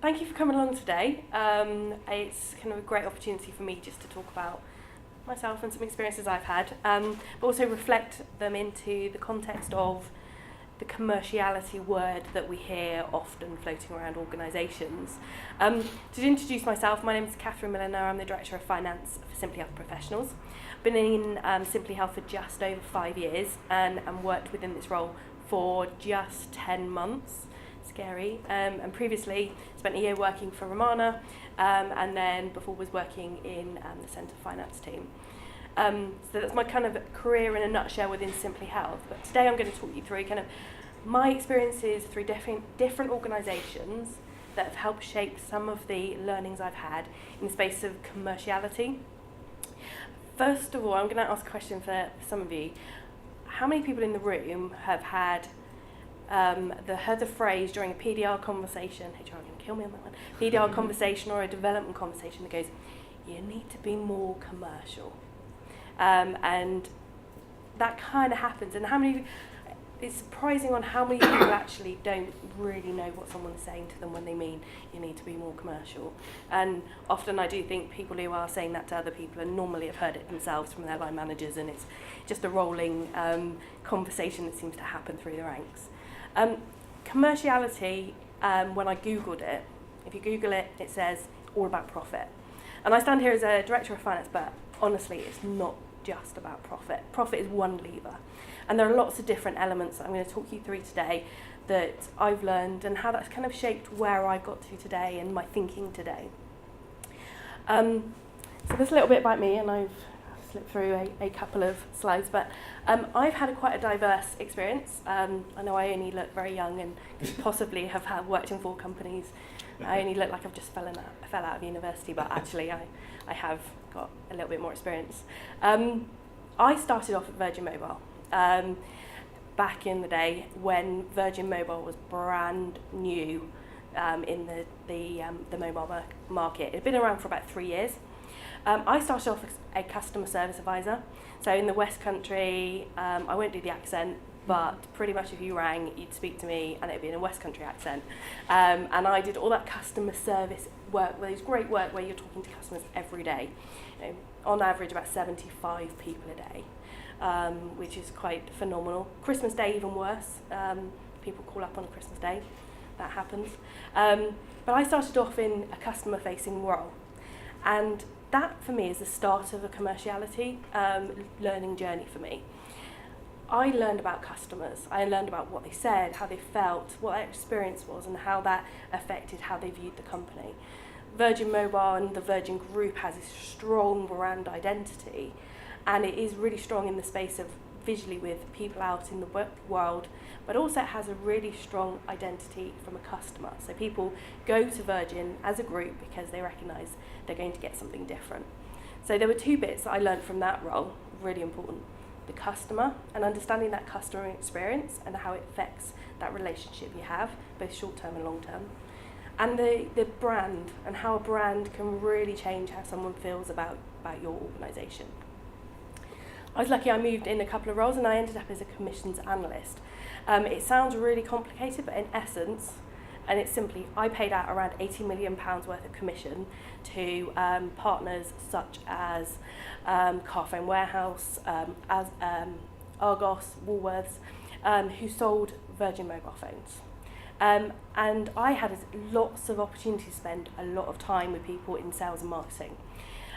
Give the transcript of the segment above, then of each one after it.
Thank you for coming along today. It's kind of a great opportunity for me just to talk about myself and some experiences I've had, but also reflect them into the context of the commerciality word that we hear often floating around organisations. To introduce myself, my name is Kathryn Milliner. I'm the Director of Finance for Simply Health Professionals. Been in Simply Health for just over 5 years and worked within this role for just 10 months. Scary. And previously spent a year working for Romana, and then before was working in the Centre Finance team. So that's my kind of career in a nutshell within Simply Health. But today I'm going to talk you through kind of my experiences through different organisations that have helped shape some of the learnings I've had in the space of commerciality. First of all, I'm going to ask a question for some of you. How many people in the room have had heard the phrase during a PDR conversation, HR are going to kill me on that one, PDR conversation or a development conversation that goes, you need to be more commercial. And that kind of happens. And it's surprising on how many people actually don't really know what someone's saying to them when they mean you need to be more commercial. And often I do think people who are saying that to other people and normally have heard it themselves from their line managers, and it's just a rolling conversation that seems to happen through the ranks. Commerciality, when I Googled it, if you Google it, it says all about profit. And I stand here as a Director of Finance, but honestly, it's not just about profit. Profit is one lever. And there are lots of different elements that I'm going to talk you through today that I've learned and how that's kind of shaped where I've got to today and my thinking today. So there's a little bit about me, and I've slipped through a couple of slides, but I've had quite a diverse experience. I know I only look very young and possibly have worked in 4 companies. I only look like I've just fell out of university, but actually I have got a little bit more experience. I started off at Virgin Mobile back in the day when Virgin Mobile was brand new in the mobile market. It had been around for about 3 years. I started off as a customer service advisor. So in the West Country, I won't do the accent, but pretty much if you rang, you'd speak to me and it'd be in a West Country accent. And I did all that customer service work, where it's great work where you're talking to customers every day. You know, on average about 75 people a day, which is quite phenomenal. Christmas Day even worse. People call up on a Christmas Day. That happens. But I started off in a customer facing role. And that for me is the start of a commerciality learning journey for me. I learned about customers. I learned about what they said, how they felt, what their experience was, and how that affected how they viewed the company. Virgin Mobile and the Virgin Group has a strong brand identity, and it is really strong in the space of visually with people out in the world, but also it has a really strong identity from a customer. So people go to Virgin as a group because they recognise they're going to get something different. So there were 2 bits that I learned from that role, really important. The customer and understanding that customer experience and how it affects that relationship you have, both short-term and long-term. And the brand and how a brand can really change how someone feels about your organisation. I was lucky I moved in a couple of roles and I ended up as a commissions analyst. It sounds really complicated, but in essence, and it's simply, I paid out around £80 million worth of commission to partners such as Carphone Warehouse, Argos, Woolworths, who sold Virgin mobile phones. And I had lots of opportunity to spend a lot of time with people in sales and marketing.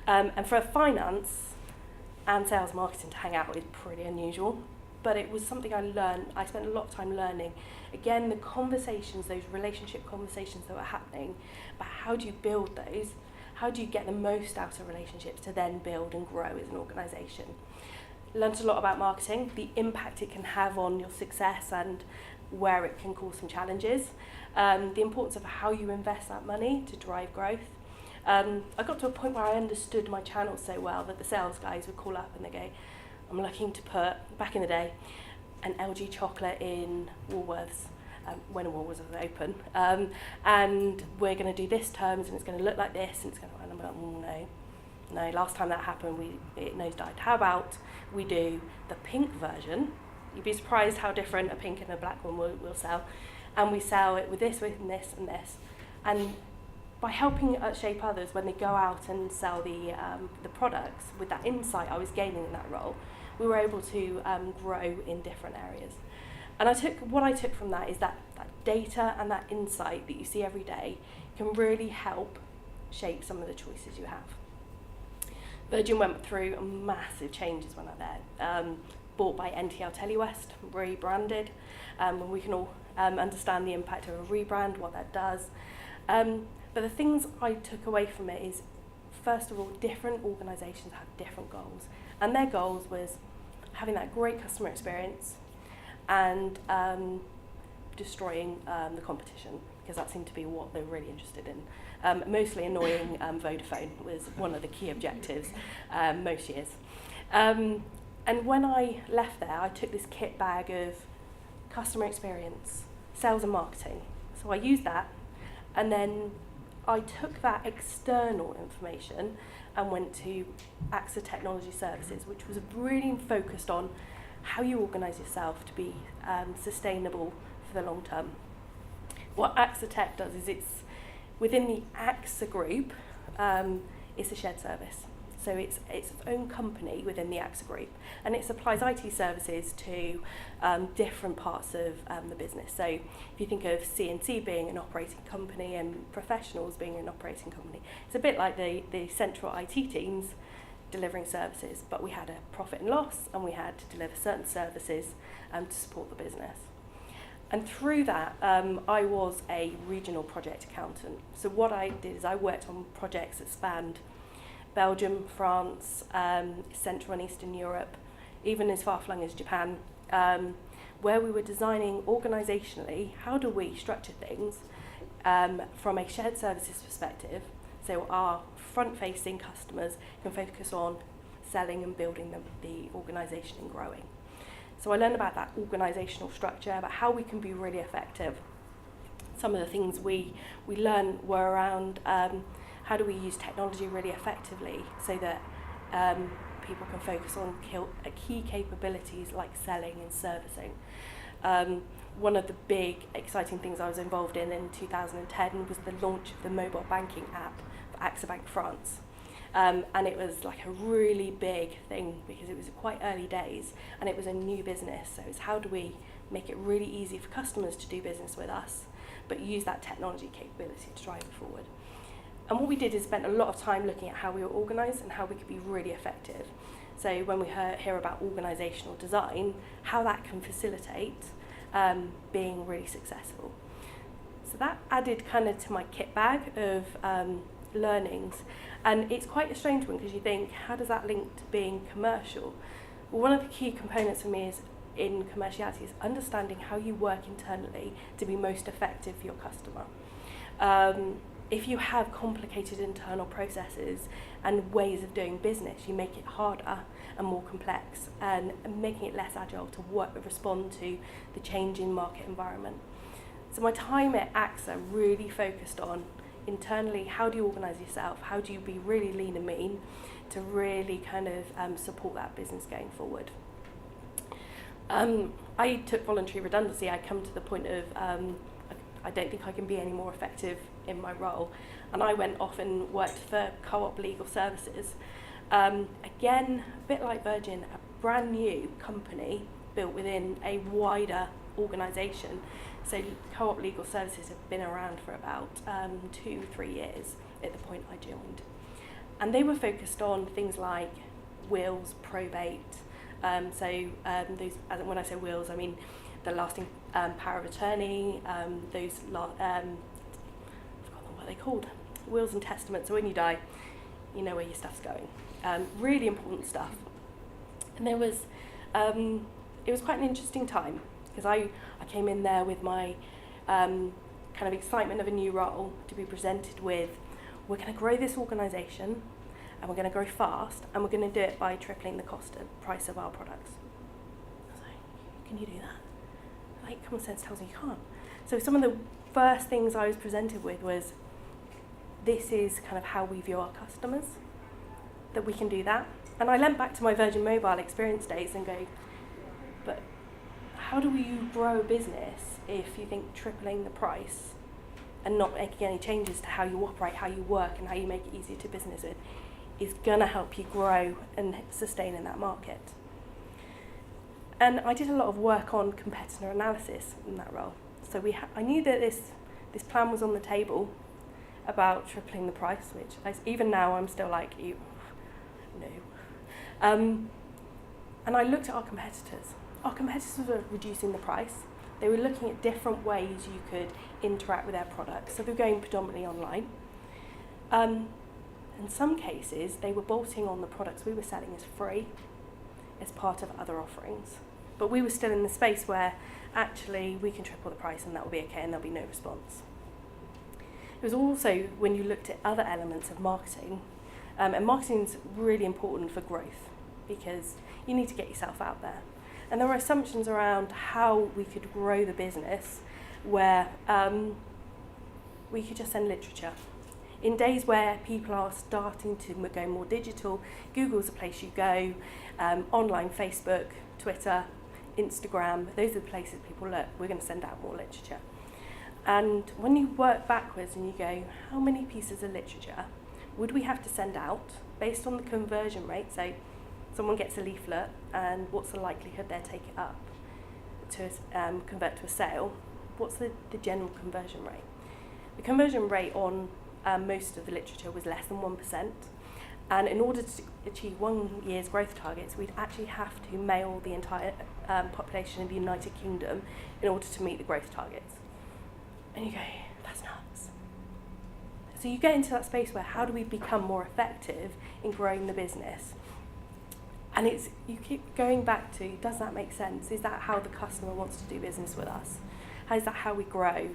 And for finance and sales and marketing to hang out is pretty unusual, but it was something I learned. I spent a lot of time learning, again, the conversations, those relationship conversations that were happening, but how do you build those? How do you get the most out of relationships to then build and grow as an organisation? Learned a lot about marketing, the impact it can have on your success and where it can cause some challenges, the importance of how you invest that money to drive growth. I got to a point where I understood my channel so well that the sales guys would call up and they go, I'm looking to put, back in the day, an LG chocolate in Woolworths, when a Woolworths was open, and we're going to do this terms and it's going to look like this, and it's going to, and I'm like, no, last time that happened, it nosedived. How about we do the pink version? You'd be surprised how different a pink and a black one will sell, and we sell it with this, and this, and this. And by helping shape others when they go out and sell the products, with that insight I was gaining in that role, we were able to grow in different areas. And what I took from that is that data and that insight that you see every day can really help shape some of the choices you have. Virgin went through massive changes when I was there. Bought by NTL Telewest, rebranded, and we can all understand the impact of a rebrand, what that does. But the things I took away from it is, first of all, different organisations have different goals. And their goals was having that great customer experience and destroying the competition, because that seemed to be what they were really interested in. Mostly annoying Vodafone was one of the key objectives most years. And when I left there, I took this kit bag of customer experience, sales and marketing. So I used that, and then I took that external information and went to AXA Technology Services, which was really focused on how you organise yourself to be sustainable for the long term. What AXA Tech does is it's within the AXA group, it's a shared service. So it's its own company within the AXA group, and it supplies IT services to different parts of the business. So if you think of C&C being an operating company and professionals being an operating company, it's a bit like the central IT teams delivering services, but we had a profit and loss, and we had to deliver certain services to support the business. And through that, I was a regional project accountant. So what I did is I worked on projects that spanned Belgium, France, Central and Eastern Europe, even as far-flung as Japan, where we were designing organisationally, how do we structure things from a shared services perspective, so our front-facing customers can focus on selling and building the organisation and growing. So I learned about that organisational structure, about how we can be really effective. Some of the things we learned were around how do we use technology really effectively so that people can focus on key capabilities like selling and servicing. One of the big exciting things I was involved in 2010 was the launch of the mobile banking app for AXA Bank France. And it was like a really big thing because it was quite early days and it was a new business. So it's how do we make it really easy for customers to do business with us, but use that technology capability to drive it forward. And what we did is spent a lot of time looking at how we were organised and how we could be really effective. So when we hear about organisational design, how that can facilitate being really successful. So that added kind of to my kit bag of learnings. And it's quite a strange one because you think, how does that link to being commercial? Well, one of the key components for me is in commerciality is understanding how you work internally to be most effective for your customer. If you have complicated internal processes and ways of doing business, you make it harder and more complex and making it less agile to respond to the changing market environment. So my time at AXA really focused on internally, how do you organise yourself? How do you be really lean and mean to really kind of support that business going forward? I took voluntary redundancy. I come to the point of I don't think I can be any more effective in my role. And I went off and worked for Co-op Legal Services. Again, a bit like Virgin, a brand new company built within a wider organisation. So Co-op Legal Services have been around for about 2-3 years at the point I joined. And they were focused on things like wills, probate. Those, when I say wills, I mean the lasting power of attorney, those, I've forgotten what they're called, wills and testaments. So when you die, you know where your stuff's going. Really important stuff. And there was, it was quite an interesting time because I came in there with my kind of excitement of a new role to be presented with, we're going to grow this organisation and we're going to grow fast and we're going to do it by tripling the price of our products. I was like, can you do that? Like, common sense tells me you can't. So some of the first things I was presented with was, this is kind of how we view our customers, that we can do that. And I leant back to my Virgin Mobile experience days and go, but how do you grow a business if you think tripling the price and not making any changes to how you operate, how you work, and how you make it easier to business with, is going to help you grow and sustain in that market. And I did a lot of work on competitor analysis in that role. So I knew that this plan was on the table about tripling the price, which even now I'm still like, no. And I looked at our competitors. Our competitors were reducing the price. They were looking at different ways you could interact with their products. So they were going predominantly online. In some cases, they were bolting on the products we were selling as free as part of other offerings. But we were still in the space where actually we can triple the price and that will be okay and there'll be no response. It was also when you looked at other elements of marketing, and marketing is really important for growth because you need to get yourself out there. And there were assumptions around how we could grow the business where we could just send literature. In days where people are starting to go more digital, Google's the place you go, online, Facebook, Twitter, Instagram, those are the places people look. We're going to send out more literature. And when you work backwards and you go, how many pieces of literature would we have to send out based on the conversion rate? So someone gets a leaflet and what's the likelihood they'll take it up to convert to a sale? What's the general conversion rate? The conversion rate on most of the literature was less than 1%. And in order to achieve 1 year's growth targets, we'd actually have to mail the entire population of the United Kingdom in order to meet the growth targets. And you go, that's nuts. So you get into that space where how do we become more effective in growing the business? And you keep going back to, does that make sense? Is that how the customer wants to do business with us? Is that how we grow?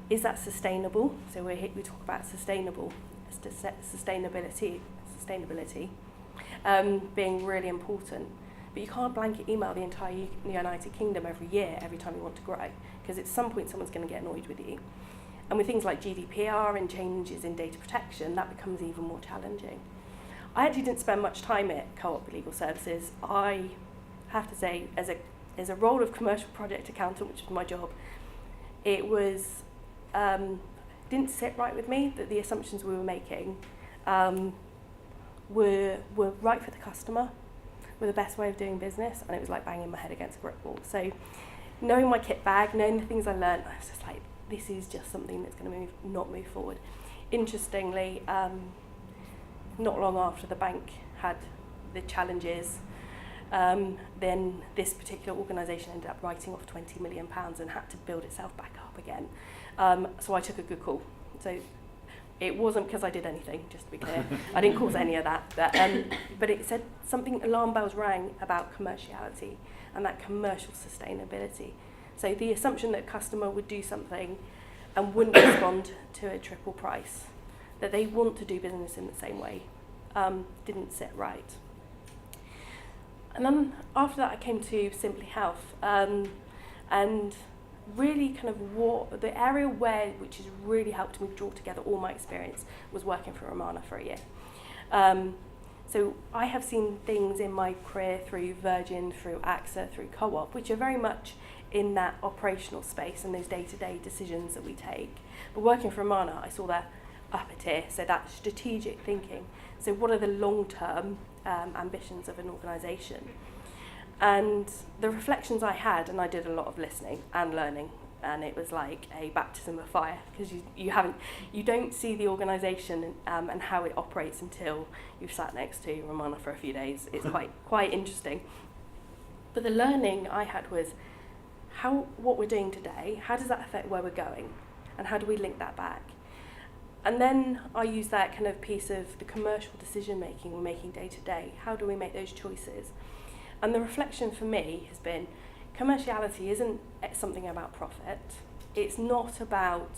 Is that sustainable? So we talk about sustainability being really important. But you can't blanket email the entire United Kingdom every year, every time you want to grow, because at some point someone's going to get annoyed with you. And with things like GDPR and changes in data protection, that becomes even more challenging. I actually didn't spend much time at Co-op Legal Services. I have to say, as a role of commercial project accountant, which was my job, it was didn't sit right with me that the assumptions we were making were right for the customer, were the best way of doing business, and it was like banging my head against a brick wall. So knowing my kit bag, knowing the things I learned, I was just like, this is just something that's going to not move forward. Interestingly, not long after the bank had the challenges, then this particular organisation ended up writing off £20 million and had to build itself back up again. So I took a good call. So it wasn't because I did anything, just to be clear. I didn't cause any of that. But it said something, alarm bells rang about commerciality and that commercial sustainability. So the assumption that a customer would do something and wouldn't respond to a triple price, that they want to do business in the same way, didn't sit right. And then after that I came to Simply Health, and really kind of what the area which has really helped me draw together all my experience was working for Romana for a year. So I have seen things in my career through Virgin, through AXA, through Co-op, which are very much in that operational space and those day-to-day decisions that we take. But working for Romana, I saw that upper tier, so that strategic thinking. So what are the long-term ambitions of an organisation? And the reflections I had, and I did a lot of listening and learning, and it was like a baptism of fire, because you don't see the organisation and how it operates until you've sat next to Romana for a few days. It's quite interesting. But the learning I had was what we're doing today, how does that affect where we're going, and how do we link that back? And then I use that kind of piece of the commercial decision making we're making day to day. How do we make those choices? And the reflection for me has been, commerciality isn't something about profit. It's not about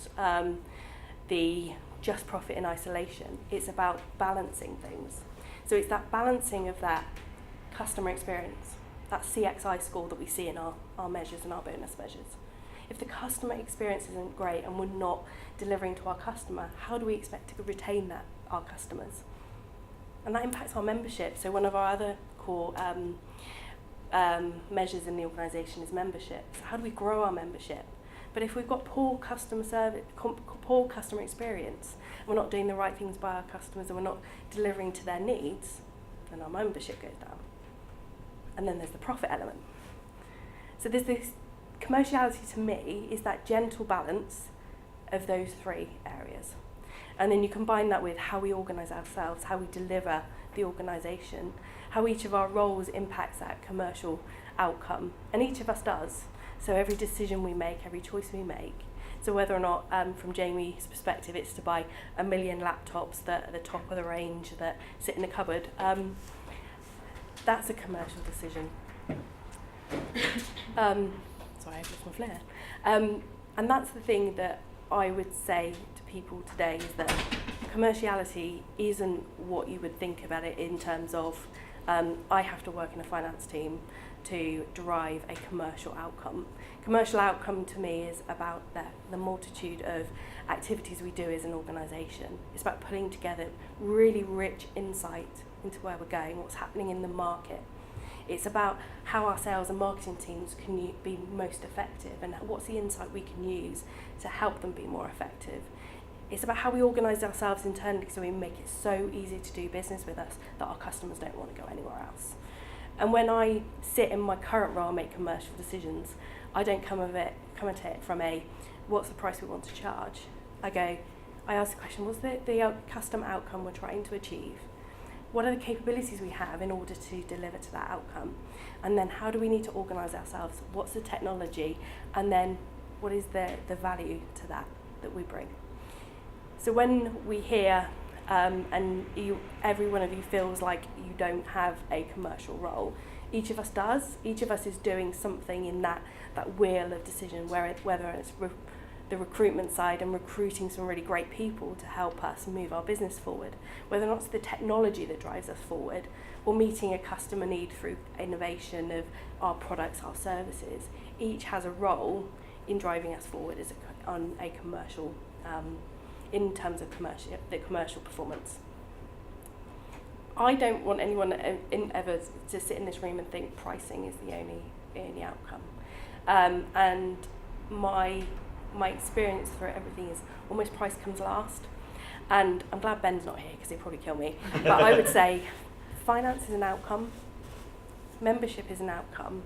the just profit in isolation. It's about balancing things. So it's that balancing of that customer experience, that CXI score that we see in our measures and our bonus measures. If the customer experience isn't great and we're not delivering to our customer, how do we expect to retain our customers? And that impacts our membership. So one of our other core measures in the organisation is membership. So how do we grow our membership? But if we've got poor customer service, poor customer experience, and we're not doing the right things by our customers, and we're not delivering to their needs, then our membership goes down. And then there's the profit element. So there's this commerciality, to me, is that gentle balance of those three areas. And then you combine that with how we organise ourselves, how we deliver the organisation, how each of our roles impacts that commercial outcome. And each of us does. So every decision we make, every choice we make, so whether or not, from Jamie's perspective, it's to buy 1 million laptops that are the top of the range that sit in a cupboard, that's a commercial decision. Sorry, I've lost my flair. And that's the thing that I would say to people today, is that commerciality isn't what you would think about it in terms of I have to work in a finance team to derive a commercial outcome. Commercial outcome to me is about the multitude of activities we do as an organisation. It's about putting together really rich insight into where we're going, what's happening in the market. It's about how our sales and marketing teams can be most effective, and what's the insight we can use to help them be more effective. It's about how we organise ourselves internally so we make it so easy to do business with us that our customers don't want to go anywhere else. And when I sit in my current role and make commercial decisions, I don't come at it from what's the price we want to charge. I ask the question, what's the custom outcome we're trying to achieve? What are the capabilities we have in order to deliver to that outcome? And then how do we need to organise ourselves? What's the technology? And then what is the value to that we bring? So when we hear, and every one of you feels like you don't have a commercial role, each of us does. Each of us is doing something in that wheel of decision, whether it's the recruitment side and recruiting some really great people to help us move our business forward, whether or not it's the technology that drives us forward, or meeting a customer need through innovation of our products, our services. Each has a role in driving us forward on a commercial, in terms of the commercial performance. I don't want anyone ever to sit in this room and think pricing is the only outcome. And my experience for everything is almost price comes last. And I'm glad Ben's not here because he'd probably kill me. But I would say finance is an outcome, membership is an outcome,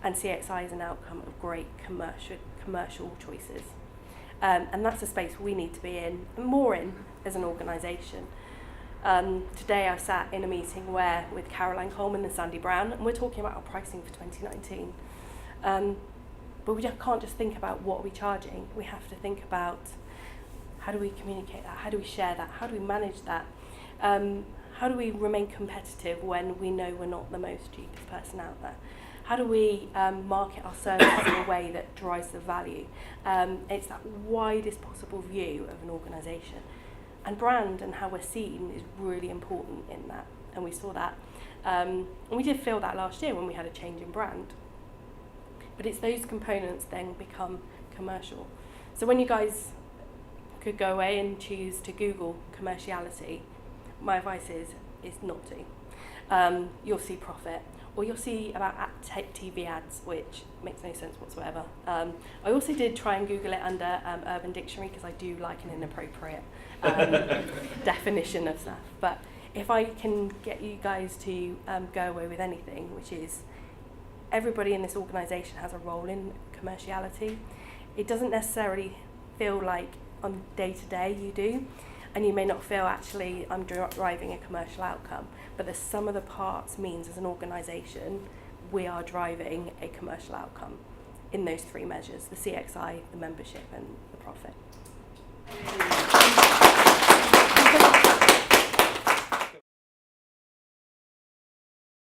and CXI is an outcome of great commercial choices. And that's a space we need to be in, more in, as an organisation. Today I sat in a meeting with Caroline Coleman and Sandy Brown, and we're talking about our pricing for 2019. But we can't just think about what are we charging. We have to think about how do we communicate that, how do we share that, how do we manage that, how do we remain competitive when we know we're not the most cheapest person out there. How do we market our services in a way that drives the value? It's that widest possible view of an organisation. And brand and how we're seen is really important in that. And we saw that. And we did feel that last year when we had a change in brand. But it's those components then become commercial. So when you guys could go away and choose to Google commerciality, my advice is not to. You'll see profit. Or you'll see about TV ads, which makes no sense whatsoever. I also did try and Google it under Urban Dictionary because I do like an inappropriate definition of stuff. But if I can get you guys to go away with anything, which is everybody in this organisation has a role in commerciality. It doesn't necessarily feel like on day-to-day you do, and you may not feel actually I'm driving a commercial outcome, but the sum of the parts means as an organisation we are driving a commercial outcome in those three measures, the CXI, the membership and the profit.